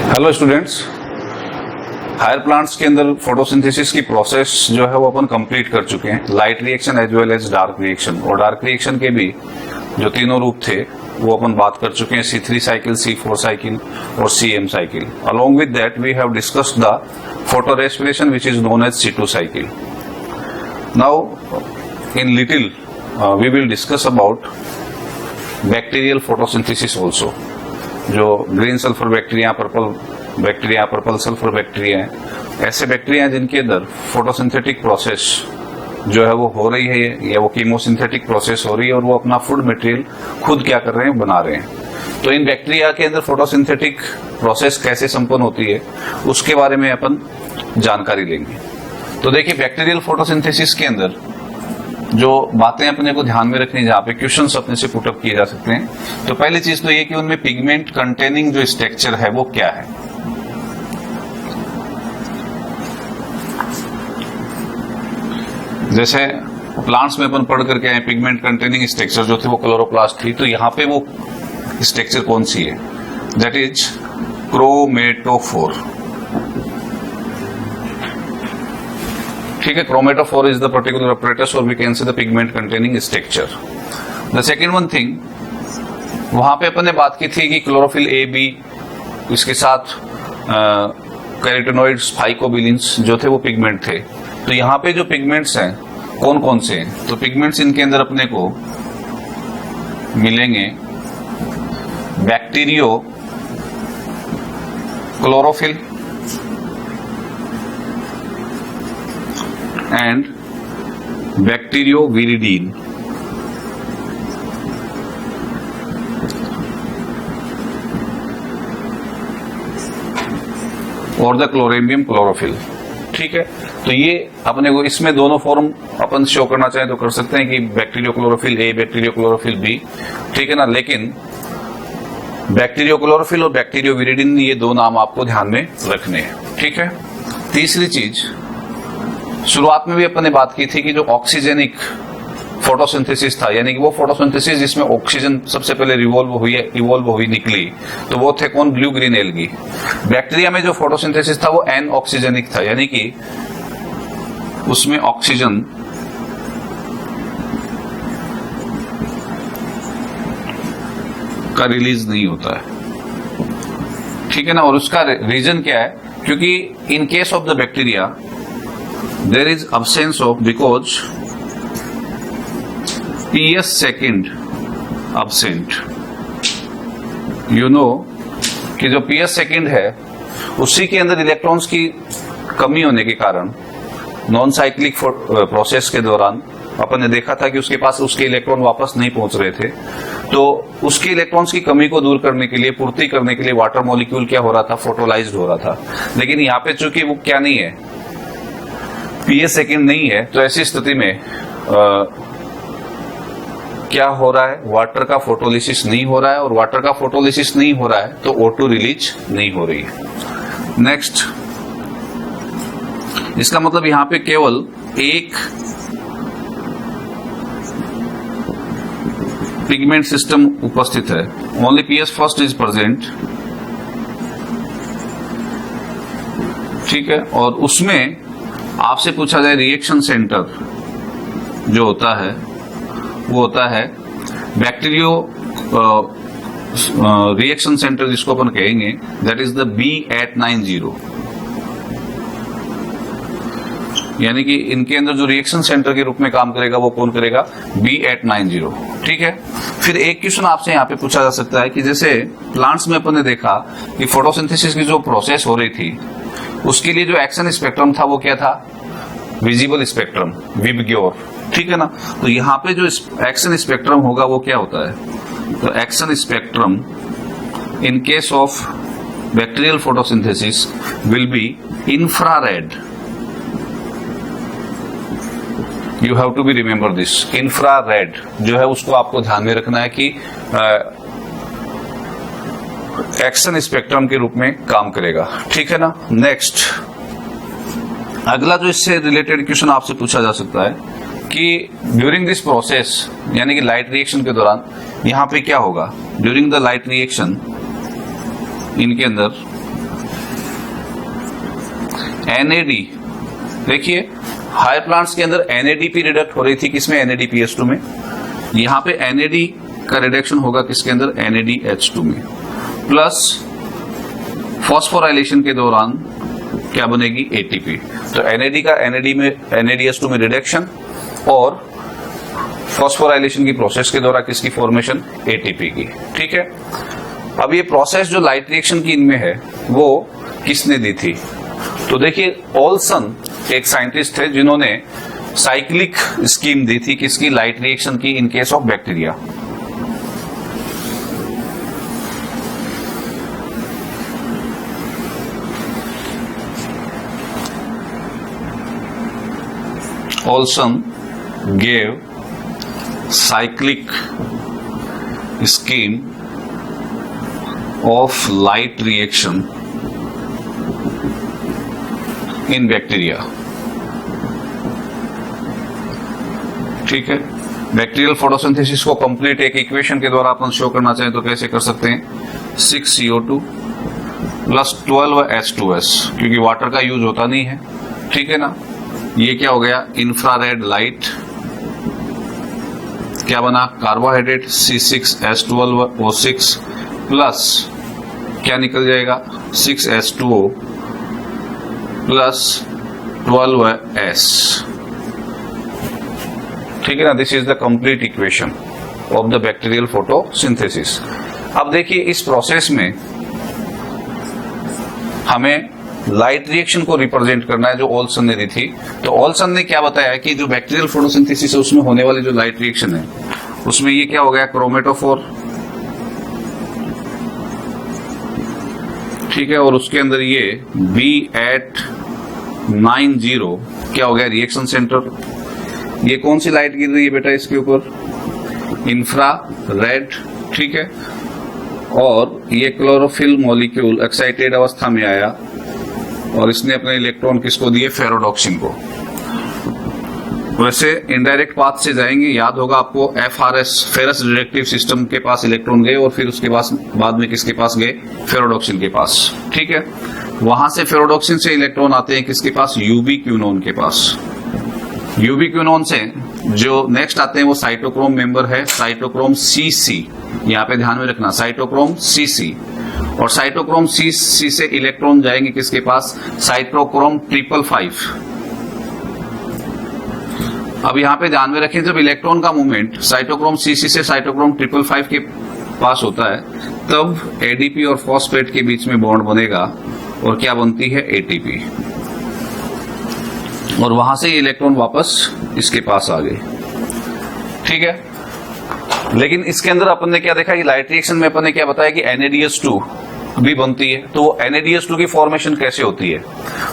Hello students, higher plants के अंदर photosynthesis की प्रोसेस जो है वो अपन कंप्लीट कर चुके हैं। Light reaction as well as dark reaction, और डार्क रिएक्शन के भी जो तीनों रूप थे वो अपन बात कर चुके हैं, C3 साइकिल, C4 साइकिल और CM cycle. Along with that we have discussed the photorespiration which is known as C2 cycle. Now in little we will discuss about bacterial photosynthesis also. जो green sulphur bacteria, purple bacteria, purple sulphur bacteria है, ऐसे bacteria हैं जिनके अंदर photosynthetic process जो है वो हो रही है या वो कीमोसिंथेटिक प्रोसेस हो रही है और वो अपना फूड मटेरियल खुद क्या कर रहे हैं, बना रहे हैं। तो इन बैक्टीरिया के अंदर फोटोसिंथेटिक प्रोसेस कैसे संपन्न होती है उसके बारे में अपन जानकारी लेंगे। तो देखिए, बैक्टीरियल फोटोसिंथेसिस के अंदर जो बातें अपने को ध्यान में रखनी, जहां पे क्वेश्चंस अपने से पुटअप किए जा सकते हैं, तो पहली चीज तो ये कि उनमें पिगमेंट कंटेनिंग जो स्ट्रक्चर है वो क्या है। जैसे प्लांट्स में अपन पढ़ करके आए, पिगमेंट कंटेनिंग स्ट्रक्चर जो थे वो क्लोरोप्लास्ट थी, तो यहां पे वो स्ट्रक्चर कौन सी है? That is chromatophore. ठीक है, chromatophore is the particular apparatus or we can say the pigment containing structure. The second one thing, वहां पे अपन ने बात की थी कि क्लोरोफिल ए बी, इसके साथ कैरोटेनॉइड्स, फाइकोबिलिन्स जो थे वो पिगमेंट थे। तो यहाँ पे जो पिगमेंट्स हैं कौन कौन से हैं? तो पिगमेंट्स इनके अंदर अपने को मिलेंगे बैक्टीरियो क्लोरोफिल and bacterioviridine. और द क्लोरेमियम क्लोरोफिल। ठीक है, तो ये अपने को इसमें दोनों फॉर्म अपन शो करना चाहें तो कर सकते हैं कि bacterio chlorophyll A, bacterio chlorophyll B. ठीक है ना, लेकिन बैक्टीरियो क्लोरोफिल और बैक्टीरियोविरिडिन ये दो नाम आपको ध्यान में रखने हैं। ठीक है, तीसरी चीज, शुरुआत में भी अपन ने बात की थी कि जो ऑक्सीजेनिक फोटोसिंथेसिस था, यानी कि वो फोटोसिंथेसिस जिसमें ऑक्सीजन सबसे पहले इवॉल्व हुई निकली, तो वो थे कौन? Blue green algae. बैक्टीरिया में जो फोटोसिंथेसिस था वो एन ऑक्सीजेनिक था, यानी कि उसमें ऑक्सीजन का रिलीज नहीं होता है। ठीक है ना, और उसका रीजन क्या है? क्योंकि इन case of the bacteria there is absence of, because PS second absent, you know कि जो PS second है उसी के अंदर इलेक्ट्रॉन्स की कमी होने के कारण नॉन साइक्लिक प्रोसेस के दौरान अपन ने देखा था कि उसके पास उसके इलेक्ट्रॉन वापस नहीं पहुंच रहे थे। तो उसके इलेक्ट्रॉन्स की कमी को दूर करने के लिए, पूर्ति करने के लिए वाटर मॉलिक्यूल क्या हो रहा था? फोटोलाइज्ड हो रहा था। लेकिन यहाँ पे चूंकि वो क्या नहीं है, PS सेकेंड नहीं है, तो ऐसी स्थिति में क्या हो रहा है? वाटर का फोटोलिसिस नहीं हो रहा है, और वाटर का फोटोलिसिस नहीं हो रहा है तो O2 रिलीज नहीं हो रही है। नेक्स्ट, इसका मतलब यहां पे केवल एक पिगमेंट सिस्टम उपस्थित है। Only PS first is present. ठीक है, और उसमें आपसे पूछा जाए रिएक्शन सेंटर जो होता है वो होता है बैक्टीरियो रिएक्शन सेंटर, जिसको अपन कहेंगे दैट इज द B890। यानी कि इनके अंदर जो रिएक्शन सेंटर के रूप में काम करेगा वो कौन करेगा? B890। ठीक है, फिर एक क्वेश्चन आपसे यहाँ पे पूछा जा सकता है कि जैसे प्लांट्स में अपन ने देखा कि फोटोसिंथेसिस की जो प्रोसेस हो रही थी उसके लिए जो एक्शन स्पेक्ट्रम था वो क्या था? Visible spectrum, VIBGYOR. ठीक है ना, तो यहाँ पे जो एक्शन स्पेक्ट्रम होगा वो क्या होता है? तो action spectrum in case of bacterial photosynthesis will be infrared. You have to be remember this, infrared जो है उसको आपको ध्यान में रखना है कि एक्शन स्पेक्ट्रम के रूप में काम करेगा। ठीक है ना। नेक्स्ट, अगला जो इससे रिलेटेड क्वेश्चन आपसे पूछा जा सकता है कि ड्यूरिंग दिस प्रोसेस, यानी कि लाइट रिएक्शन के दौरान यहाँ पे क्या होगा? ड्यूरिंग द लाइट रिएक्शन इनके अंदर NAD, देखिए हायर प्लांट्स के अंदर NADP रिडक्ट हो रही थी, किसमें? NADPH2 में। यहां पे NAD का रिडक्शन होगा किसके अंदर? NADH2 में। प्लस फॉस्फोराइलेशन के दौरान क्या बनेगी? ATP। तो NAD का NADH2 में रिडक्शन और फॉस्फोराइलेशन की प्रोसेस के द्वारा किसकी फॉर्मेशन? ATP की। ठीक है, अब ये प्रोसेस जो लाइट रिएक्शन की इनमें है वो किसने दी थी? तो देखिए ओल्सन एक साइंटिस्ट थे जिन्होंने साइक्लिक स्कीम दी थी किसकी? लाइट रिएक्शन की, इन case of bacteria. Olson gave cyclic scheme of light reaction in bacteria। ठीक है, बैक्टीरियल फोटोसिंथेसिस को कंप्लीट एक इक्वेशन के द्वारा अपन शो करना चाहें तो कैसे कर सकते हैं? 6CO2 प्लस 12H2S, क्योंकि वाटर का यूज होता नहीं है। ठीक है ना, ये क्या हो गया? इंफ्रारेड लाइट, क्या बना? कार्बोहाइड्रेट C6H12O6 प्लस क्या निकल जाएगा? 6H2O plus 12S। ठीक है ना, this is the complete equation of the bacterial photosynthesis. अब देखिए इस प्रोसेस में हमें लाइट रिएक्शन को रिप्रेजेंट करना है जो ओल्सन ने दी थी। तो ओल्सन ने क्या बताया कि जो बैक्टीरियल फोटोसिंथेसिस है उसमें होने वाली जो लाइट रिएक्शन है उसमें ये क्या हो गया? क्रोमेटोफोर। ठीक है, और उसके अंदर ये B890 क्या हो गया? Reaction centre. ये कौन सी लाइट गिर रही है बेटा इसके ऊपर? Infra red. ठीक है, और ये क्लोरोफिल मॉलिक्यूल एक्साइटेड अवस्था में आया और इसने अपने इलेक्ट्रॉन किसको दिए? फेरोडॉक्सिन को। वैसे इनडायरेक्ट पाथ से जाएंगे, याद होगा आपको FRS फेरस रिडक्टिव सिस्टम के पास इलेक्ट्रॉन गए और फिर उसके बाद में किसके पास गए? फेरोडॉक्सिन के पास। ठीक है, वहां से फेरोडॉक्सिन से इलेक्ट्रॉन आते हैं किसके पास? यूबीक्विनोन के पास। यूबीक्विनोन से जो नेक्स्ट आते हैं वो साइटोक्रोम मेंबर है, साइटोक्रोम CC। यहाँ पे ध्यान में रखना, साइटोक्रोम CC। और साइटोक्रोम CC से इलेक्ट्रॉन जाएंगे किसके पास? साइटोक्रोम 555। अब यहाँ पे ध्यान में रखें, जब इलेक्ट्रॉन का मूवमेंट साइटोक्रोम CC से साइटोक्रोम 555 के पास होता है तब ADP और फॉस्फेट के बीच में बॉन्ड बनेगा और क्या बनती है? ATP। और वहां से इलेक्ट्रॉन वापस इसके पास आ गए। ठीक है, लेकिन इसके अंदर अपन ने क्या देखा कि लाइट रिएक्शन में अपन ने क्या बताया कि NADH2 भी बनती है। तो NADH2 की फॉर्मेशन कैसे होती है?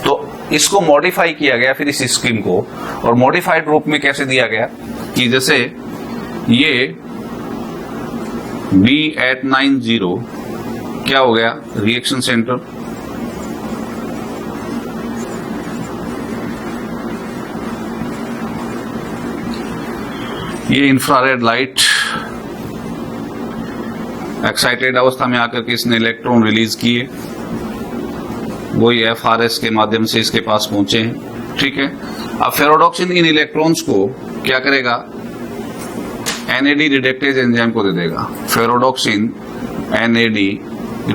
तो इसको मॉडिफाई किया गया फिर इस स्कीम को, और मॉडिफाइड रूप में कैसे दिया गया कि जैसे ये B890 क्या हो गया? Reaction centre. ये इंफ्रारेड लाइट एक्साइटेड अवस्था में आकर के इसने इलेक्ट्रॉन रिलीज किए, वही FRS के माध्यम से इसके पास पहुंचे हैं। ठीक है, अब फेरोडॉक्सिन इन इलेक्ट्रॉन्स को क्या करेगा? NAD रिडक्टेज एंजाइम को दे देगा। फेरोडॉक्सिन NAD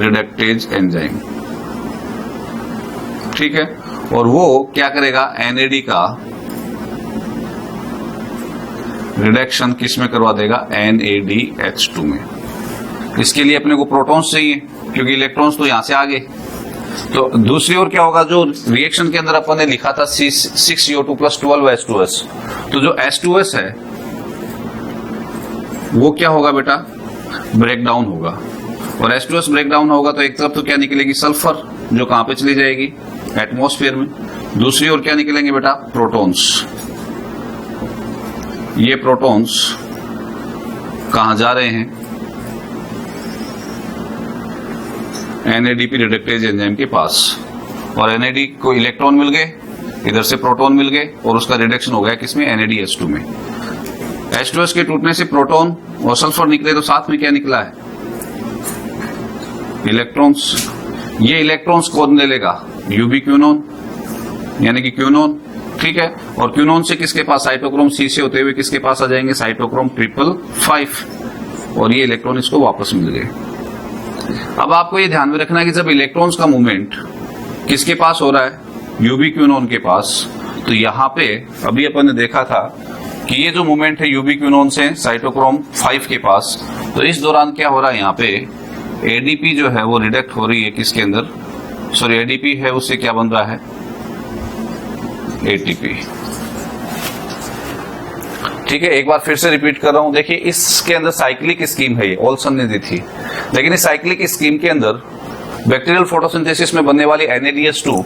रिडक्टेज एंजाइम। ठीक है, और वो क्या करेगा? NAD का रिडक्शन किस में करवा देगा? NADH2 में। इसके लिए अपने को प्रोटॉन्स चाहिए क्योंकि इलेक्ट्रॉन्स तो यहां से आ गए। तो दूसरी ओर क्या होगा? जो रिएक्शन के अंदर अपन ने लिखा था 6CO2 प्लस 12H2S, तो जो H2S है वो क्या होगा बेटा? ब्रेक डाउन होगा। और H2S ब्रेक डाउन होगा तो एक तरफ तो क्या निकलेगी? सल्फर, जो कहां पे चली जाएगी? एटमॉस्फेयर में। दूसरी ओर क्या निकलेंगे बेटा? प्रोटॉन्स। ये प्रोटॉन्स कहां जा रहे हैं? NADP रिडक्टेज एंजाइम के पास। और NAD को इलेक्ट्रॉन मिल गए, इधर से प्रोटॉन मिल गए और उसका रिडक्शन हो गया किसमें? NADH2 में। H2S के टूटने से प्रोटॉन और सल्फर निकले तो साथ में क्या निकला है? इलेक्ट्रॉन्स। ये इलेक्ट्रॉन्स कौन ले लेगा? यूबीक्विनोन। यानी कि क्यूनोन, ठीक है। और क्यूनोन से किसके पास, साइटोक्रोम सी से होते हुए किसके पास आ जाएंगे, साइटोक्रोम 555, और ये इलेक्ट्रॉन इसको वापस मिल गए। अब आपको ये ध्यान में रखना है कि जब इलेक्ट्रॉन्स का मूवमेंट किसके पास हो रहा है, यूबी क्यूनोन के पास, तो यहां पे अभी अपन ने देखा था कि ये जो मूवमेंट है यूबी क्यूनोन से साइटोक्रोम 5 के पास, तो इस दौरान क्या हो रहा है, यहाँ पे एडीपी जो है वो रिडक्ट हो रही है किसके अंदर, सॉरी एडीपी है उससे क्या बन रहा है, एटीपी, ठीक है। एक बार फिर से रिपीट कर रहा हूं, देखिए इसके अंदर साइक्लिक स्कीम है, ये ओल्सन ने दी थी, लेकिन इस साइक्लिक स्कीम के अंदर बैक्टीरियल फोटोसिंथेसिस में बनने वाली NADH2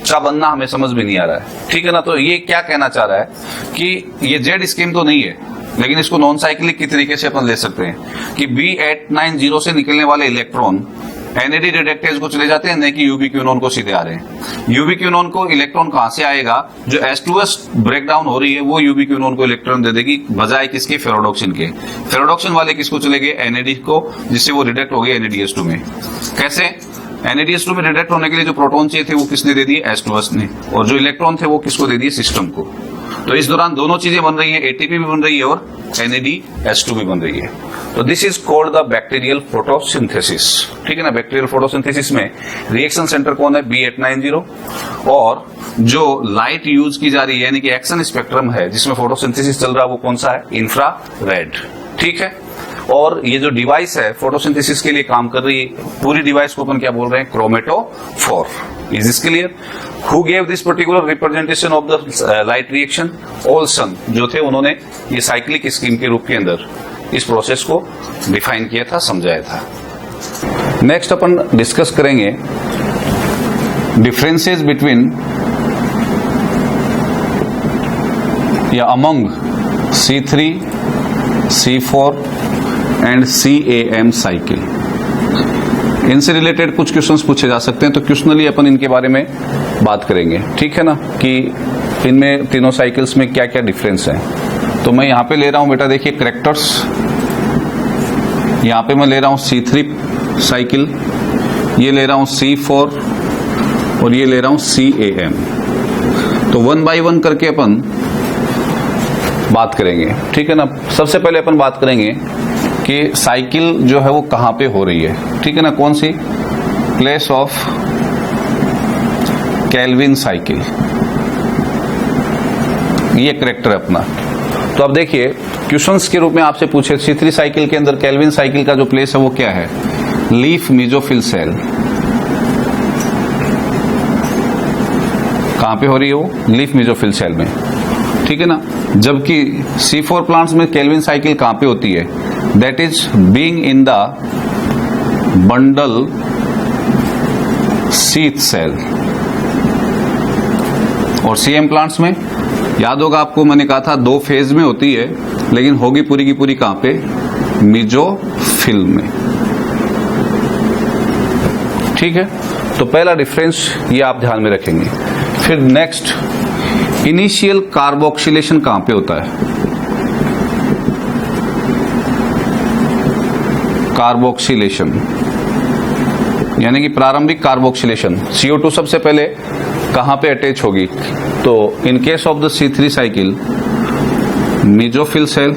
का बनना हमें समझ भी नहीं आ रहा है, ठीक है ना। तो ये क्या कहना चाह रहा है कि ये जेड स्कीम तो नहीं है, लेकिन इसको नॉन साइक्लिक की तरीके से अपन ले सकते हैं कि B890 से निकलने वाले इलेक्ट्रॉन NAD रिडक्टेज को चले जाते हैं, नहीं कि यूबी क्यूनोन को सीधे आ रहे हैं। यूबी क्यूनोन को इलेक्ट्रॉन कहां से आएगा, जो H2S ब्रेकडाउन हो रही है वो यूबी क्यूनोन को इलेक्ट्रॉन दे देगी, बजाय किसके, फेरोडॉक्सिन के। फेरोडॉक्सिन वाले किसको चले गए, NAD को, जिससे वो रिडक्ट हो गए NADH2 में। कैसे, NADH2 में रिडक्ट होने के लिए जो प्रोटॉन चाहिए थे वो किसने दे दिए, H2S ने, और जो इलेक्ट्रॉन थे वो किसको दे दिए, सिस्टम को। तो इस दौरान दोनों चीजें बन रही है, एटीपी भी बन रही है और NADH2 भी बन रही है। तो this is called the bacterial photosynthesis, ठीक है ना। बैक्टीरियल फोटोसिंथेसिस में रिएक्शन सेंटर कौन है, B890, और जो लाइट यूज की जा रही है यानी कि एक्शन स्पेक्ट्रम है जिसमें फोटोसिंथेसिस चल रहा है वो कौन सा है, इंफ्रारेड, ठीक है। और ये जो डिवाइस है फोटोसिंथेसिस के लिए काम कर रही है, पूरी डिवाइस को अपन क्या बोल रहे हैं, chromatophore. Is this clear? Who gave this particular representation of the light reaction, Olson जो थे उन्होंने ये साइक्लिक स्कीम के रूप के अंदर इस प्रोसेस को डिफाइन किया था, समझाया था। नेक्स्ट अपन डिस्कस करेंगे डिफरेंसेस बिटवीन या among C3, C4 and CAM cycle. इनसे रिलेटेड कुछ क्वेश्चंस पूछे जा सकते हैं, तो क्वेश्चनली अपन इनके बारे में बात करेंगे, ठीक है ना, कि इनमें तीनों साइकिल्स में क्या क्या डिफरेंस है। तो मैं यहां पे ले रहा हूं बेटा, देखिए कैरेक्टर्स, यहां पे मैं ले रहा हूं C3 साइकिल, ये ले रहा हूं C4 और ये ले रहा हूं CAM। तो 1 बाय 1 करके अपन बात करेंगे, ठीक है ना। सबसे पहले अपन बात करेंगे कि साइकिल जो है वो कहां पे हो रही है, ठीक है ना, कौन सी, प्लेस ऑफ केल्विन साइकिल, ये कैरेक्टर है अपना। तो अब देखिए क्वेश्चंस के रूप में आपसे पूछे C3 साइकिल के अंदर केल्विन साइकिल का जो प्लेस है वो क्या है, लीफ मेसोफिल सेल। कहां पे हो रही है वो, लीफ मेसोफिल सेल में, ठीक है ना। जबकि C4 प्लांट्स में केल्विन साइकिल कहां पे होती है, that is being in the bundle sheath cell. और CM प्लांट्स में याद होगा आपको, मैंने कहा था 2 फेज में होती है, लेकिन होगी पूरी की पूरी कहां पे, मेसोफिल में, ठीक है। तो पहला डिफरेंस ये आप ध्यान में रखेंगे। फिर नेक्स्ट, इनिशियल कार्बोक्सिलेशन कहां पे होता है, कार्बोक्सिलेशन यानी कि प्रारंभिक कार्बोक्सिलेशन, CO2 सबसे पहले कहां पे अटैच होगी, तो in case of the C3 cycle mesophyll cell,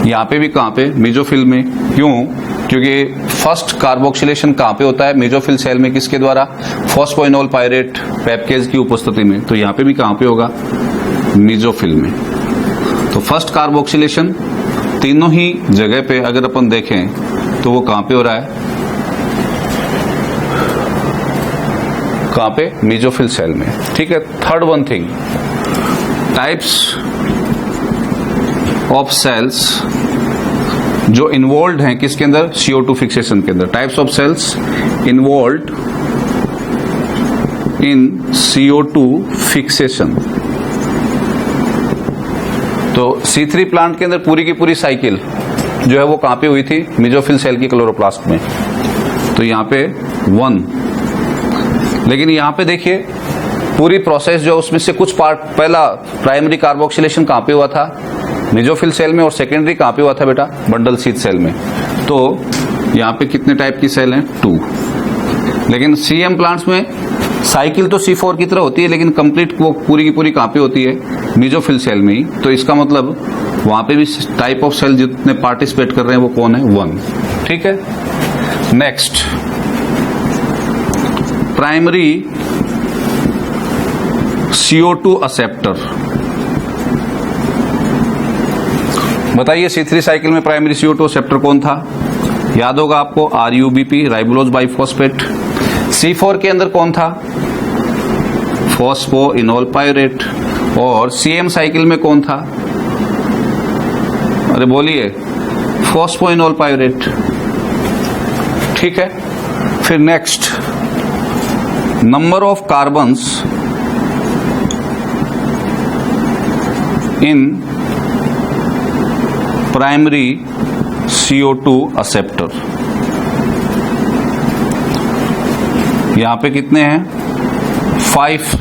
यहां पे भी कहां पे, मेसोफिल में। क्यों, क्योंकि फर्स्ट कार्बोक्सिलेशन कहां पे होता है, मेसोफिल सेल में, किसके द्वारा, फॉस्फोइनोल पायरेट पेप्टेज की उपस्थिति में। तो यहां पे भी कहां पे होगा, मेसोफिल में। तो फर्स्ट कार्बोक्सिलेशन तीनों ही जगह पे अगर अपन देखें तो वो कहां पे हो रहा है, कहां पे, मेसोफिल सेल में, ठीक है। Third one thing, types of cells जो इन्वॉल्व हैं किसके अंदर, CO2 फिक्सेशन के अंदर। Types of cells involve in CO2 fixation. तो C3 प्लांट के अंदर पूरी की पूरी साइकिल जो है वो कहां पे हुई थी, मेसोफिल सेल की क्लोरोप्लास्ट में। तो यहां पे 1, लेकिन यहां पे देखिए पूरी प्रोसेस जो उसमें से कुछ पार्ट, पहला प्राइमरी कार्बोक्सिलेशन कहां पे हुआ था, मेसोफिल सेल में, और सेकेंडरी कहां पे हुआ था बेटा, बंडल शीथ सेल में। तो यहां पे कितने टाइप की सेल हैं, 2। लेकिन CM प्लांट्स में साइकिल तो C4 की तरह होती है, लेकिन कंप्लीट वो पूरी की पूरी कहां पे होती है, मेसोफिल सेल में ही। तो इसका मतलब वहां पे भी टाइप ऑफ सेल जितने पार्टिसिपेट कर रहे हैं वो कौन है, 1। ठीक है, नेक्स्ट प्राइमरी CO2 एक्सेप्टर। बताइए C3 साइकिल में प्राइमरी CO2 एक्सेप्टर कौन था, याद होगा आपको, RUBP, राइबोलोज बाइफॉस्फेट। C4 के अंदर कौन था, फॉस्फोइनोल पायरेट। और CM साइकिल में कौन था, अरे बोलिए, फॉस्फोइनोल पायरेट। ठीक है, फिर next number of carbons in primary CO2 acceptor. यहां पे कितने हैं, 5।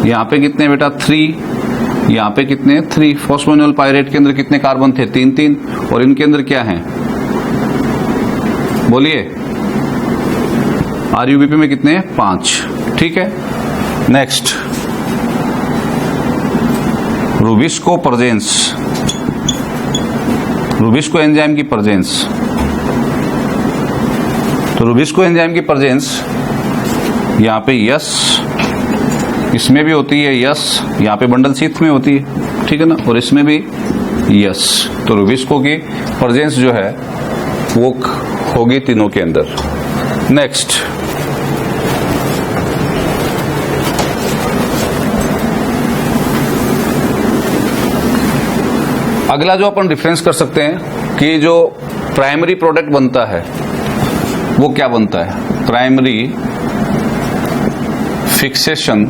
यहां पे कितने बेटा, 3। यहां पे कितने, 3। फॉस्फोइनोल पायरेट के अंदर कितने कार्बन थे, 3। और इनके अंदर क्या है, बोलिए, RUBP में कितने हैं, 5। ठीक है, next rubisco presence, rubisco enzyme की प्रेजेंस। तो रूबिस्को एंजाइम की प्रेजेंस यहां पे यस, इसमें भी होती है यस, यहां पे बंडल शीथ में होती है, ठीक है ना, और इसमें भी यस। तो रूबिस्को की प्रेजेंस जो है वो होगी तीनों के अंदर। नेक्स्ट अगला जो अपन डिफरेंस कर सकते हैं कि जो प्राइमरी प्रोडक्ट बनता है वो क्या बनता है, प्राइमरी फिक्सेशन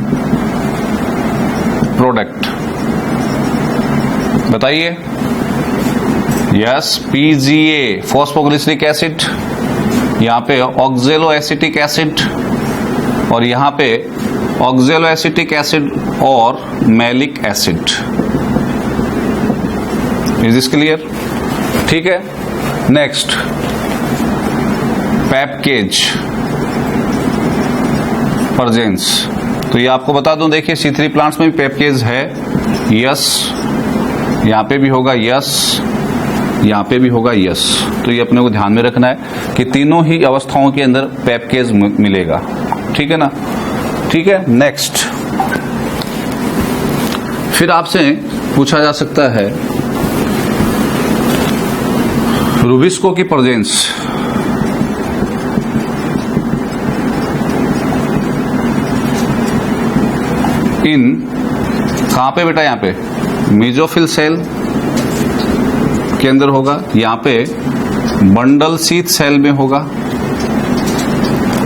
प्रोडक्ट। बताइए, यस, PGA फॉस्फोग्लिसरिक एसिड, यहां पे ऑक्जेलो एसिटिक एसिड, और यहां पे ऑक्जेलो एसिटिक एसिड और malic acid. Is this clear? ठीक है, नेक्स्ट पैपकेज प्रेजेंस। तो ये आपको बता दूं, देखिए C3 प्लांट्स में भी पैपकेज है, यस, यहां पे भी होगा यस, यहां पे भी होगा यस। तो ये अपने को ध्यान में रखना है कि तीनों ही अवस्थाओं के अंदर पैपकेज मिलेगा। ठीक है ना, ठीक है, नेक्स्ट फिर आपसे पूछा जा सकता है रूबिस्को की प्रेजेंस। इन कहां पे बेटा, यहां पे मेसोफिल सेल के अंदर होगा, यहां पे बंडल शीथ सेल में होगा,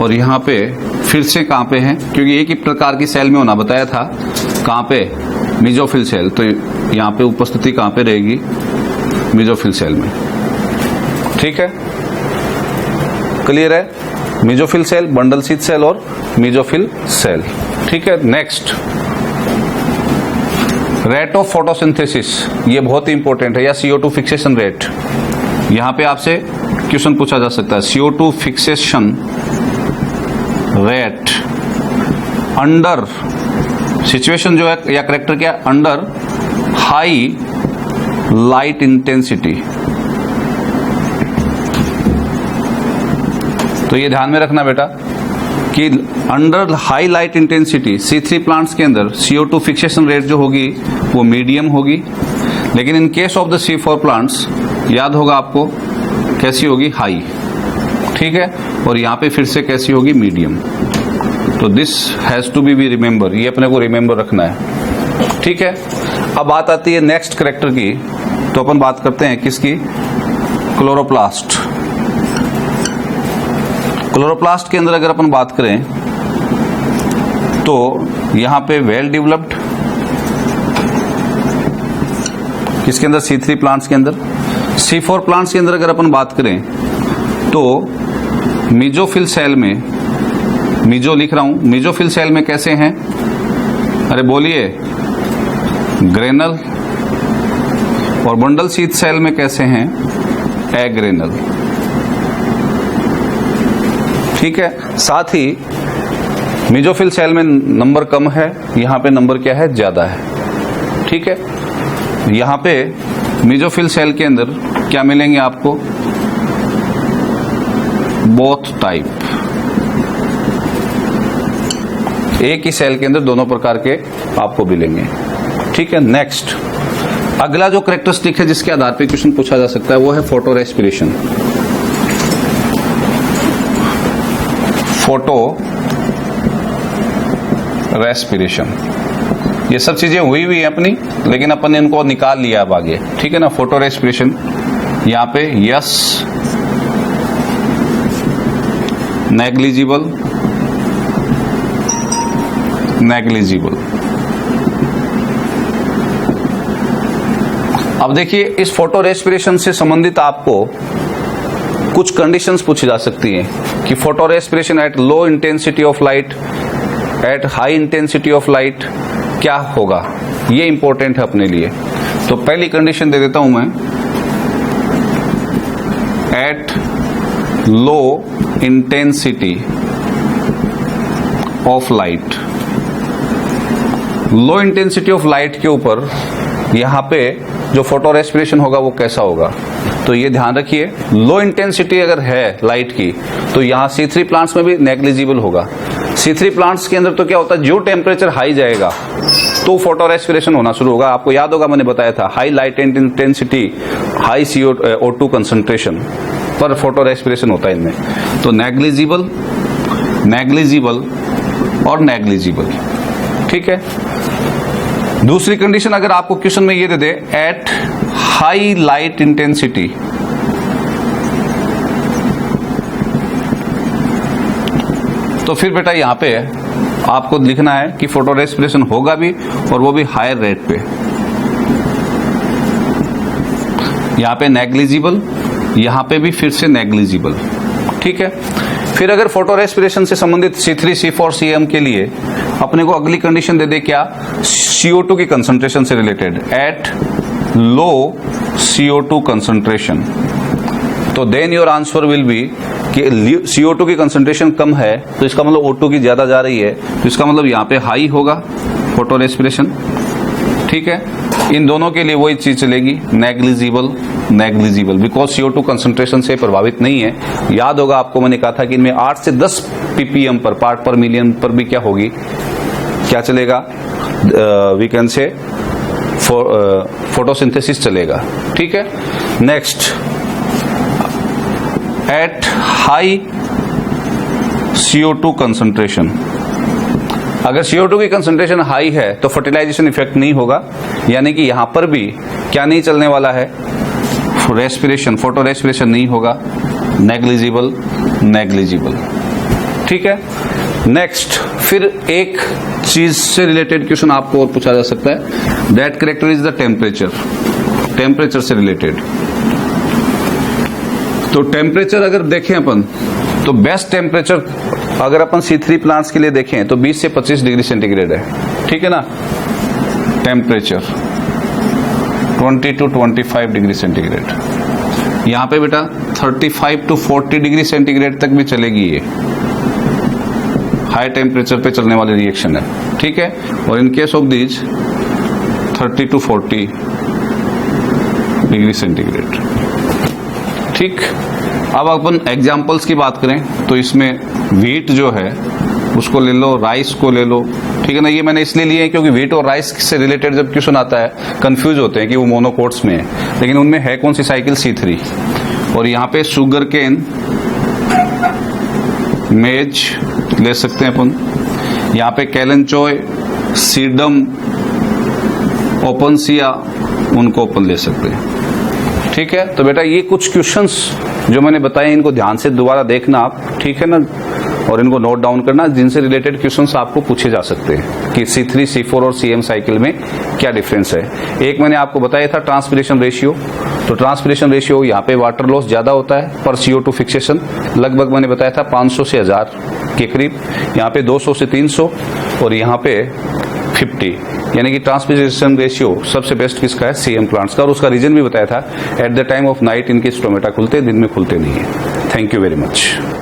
और यहां पे फिर से कहां पे है, क्योंकि एक ही प्रकार की सेल में होना बताया था, कहां पे, मेसोफिल सेल। तो यहां पे उपस्थिति कहां पे रहेगी, मेसोफिल सेल में। ठीक है, क्लियर है, mesophyll cell, bundle sheath cell और मेसोफिल सेल। ठीक है, नेक्स्ट रेट ऑफ फोटोसिंथेसिस, ये बहुत ही इंपॉर्टेंट है, या CO2 फिक्सेशन रेट। यहां पे आपसे क्वेश्चन पूछा जा सकता है, CO2 fixation rate under situation जो है, या करेक्टर क्या, अंडर हाई लाइट इंटेंसिटी। तो ये ध्यान में रखना बेटा कि under high light intensity C3 plants के अंदर CO2 फिक्सेशन रेट जो होगी वो मीडियम होगी, लेकिन इन case of the C4 plants याद होगा आपको कैसी होगी, हाई। ठीक है, और यहां पे फिर से कैसी होगी, मीडियम। तो this has to be remember, ये अपने को रिमेंबर रखना है। ठीक है, अब बात आती है नेक्स्ट कैरेक्टर की। तो अपन बात करते हैं किसकी, क्लोरोप्लास्ट। क्लोरोप्लास्ट के अंदर अगर अपन बात करें तो यहां पे वेल डेवलप्ड, किसके अंदर, C3 प्लांट्स के अंदर। C4 प्लांट्स के अंदर अगर अपन बात करें तो मेसोफिल सेल में, मेसो लिख रहा हूं, मेसोफिल सेल में कैसे हैं, अरे बोलिए, ग्रेनल, और बंडल शीथ सेल में कैसे हैं, एग्रेनल। ठीक है, साथ ही मेसोफिल सेल में नंबर कम है, यहाँ पे नंबर क्या है, ज्यादा है। ठीक है, यहाँ पे मेसोफिल सेल के अंदर क्या मिलेंगे आपको, बोथ टाइप, एक ही सेल के अंदर दोनों प्रकार के आपको मिलेंगे। ठीक है, नेक्स्ट अगला जो कैरेक्टरिस्टिक है जिसके आधार पे क्वेश्चन पूछा जा सकता है वो है फोटो रेस्पिरेशन। फोटो रेस्पिरेशन, ये सब चीजें हुई है अपनी, लेकिन अपन ने इनको निकाल लिया अब आगे। ठीक है ना, फोटो रेस्पिरेशन यहां पे यस, नेग्लिजिबल, नेग्लिजिबल। अब देखिए, इस फोटो रेस्पिरेशन से संबंधित आपको कुछ कंडीशंस पूछी जा सकती हैं कि photo respiration at low intensity of light, at high intensity of light क्या होगा, ये इंपॉर्टेंट है अपने लिए। तो पहली कंडीशन दे देता हूं मैं, at low intensity of light. Low intensity of light के ऊपर यहां पे जो फोटो रेस्पिरेशन होगा वो कैसा होगा, तो ये ध्यान रखिए। लो इंटेंसिटी अगर है लाइट की तो यहां C3 प्लांट्स में भी नेग्लिजिबल होगा। C3 प्लांट्स के अंदर तो क्या होता है, जो टेम्परेचर हाई जाएगा तो फोटो रेस्पिरेशन होना शुरू होगा। आपको याद होगा मैंने बताया था, high light intensity, high CO2 concentration पर फोटो रेस्पिरेशन होता है इनमें। तो नेग्लिजिबल, नेग्लिजिबल और नेग्लिजिबल। ठीक है, दूसरी कंडीशन अगर आपको क्वेश्चन में ये दे दे, एट हाई लाइट इंटेंसिटी, तो फिर बेटा यहां पे आपको लिखना है कि फोटो रेस्पिरेशन होगा भी और वो भी हायर रेट पे। यहां पे नेग्लिजिबल, यहां पे भी फिर से नेग्लिजिबल। ठीक है, फिर अगर फोटो रेस्पिरेशन से संबंधित C3, C4, Cm के लिए अपने को अगली कंडीशन दे दे क्या, CO2 की कंसंट्रेशन से related, at low CO2 concentration, तो then your answer will be कि CO2 की कंसंट्रेशन कम है तो इसका मतलब O2 की ज्यादा जा रही है, तो इसका मतलब यहाँ पे हाई होगा फोटो रेस्पिरेशन। ठीक है, इन दोनों के लिए वही चीज चलेगी, negligible, negligible, because CO2 concentration से प्रभावित नहीं है। याद होगा आपको मैंने कहा था कि इनमें 8 से 10 ppm पर, पार्ट पर मिलियन पर भी क्या होगी, क्या चलेगा, वी कैन से फोटोसिंथेसिस चलेगा। ठीक है, next at high CO2 concentration, अगर CO2 की कंसंट्रेशन हाई है तो फर्टिलाइजेशन इफेक्ट नहीं होगा, यानी कि यहां पर भी क्या नहीं चलने वाला है, रेस्पिरेशन, फोटो रेस्पिरेशन नहीं होगा, नेग्लिजिबल, नेग्लिजिबल। ठीक है, नेक्स्ट फिर एक चीज से रिलेटेड क्वेश्चन आपको और पूछा जा सकता है, that character is the temperature, temperature से रिलेटेड। तो टेम्परेचर अगर देखें अपन तो बेस्ट टेम्परेचर अगर अपन C3 प्लांट्स के लिए देखें तो 20 से 25 डिग्री सेंटीग्रेड है। ठीक है ना, टेम्परेचर 20 to 25 डिग्री सेंटीग्रेड। यहां पे बेटा 35 to 40 डिग्री सेंटीग्रेड तक भी चलेगी, ये हाई टेम्परेचर पे चलने वाली रिएक्शन है। ठीक है, और इन case of these 30 to 40 degree centigrade. ठीक, अब अपन एग्जाम्पल्स की बात करें तो इसमें व्हीट जो है उसको ले लो, राइस को ले लो। ठीक है ना, ये मैंने इसलिए लिए क्योंकि व्हीट और राइस से रिलेटेड जब क्वेश्चन आता है कंफ्यूज होते हैं कि वो मोनोकोट्स में है, लेकिन उनमें है कौन सी साइकिल, C3। और यहाँ पे शुगर केन, मेज ले सकते हैं अपन, यहाँ पे कैलेंचोय, सीडम, ओपनसिया, उनको अपन ले सकते हैं। ठीक है, तो बेटा ये कुछ क्वेश्चंस जो मैंने बताए इनको ध्यान से दोबारा देखना आप, ठीक है ना, और इनको नोट डाउन करना, जिनसे रिलेटेड क्वेश्चंस आपको पूछे जा सकते हैं कि C3, C4 और Cm साइकिल में क्या डिफरेंस है। एक मैंने आपको बताया था ट्रांसपिरेशन रेशियो, तो ट्रांसपिरेशन रेशियो यहाँ पे वाटर लॉस ज्यादा होता है पर CO2 फिक्सेशन, लगभग मैंने बताया था 500 से 1000 के करीब, यहाँ पे 200 से 300 और यहाँ पे 50, यानी कि ट्रांसपिरेशन रेशियो सबसे बेस्ट किसका है, Cm प्लांट्स का। और उसका रीजन भी बताया था, at the time of night इनके स्टोमेटा खुलते, दिन में खुलते नहीं है। Thank you very much.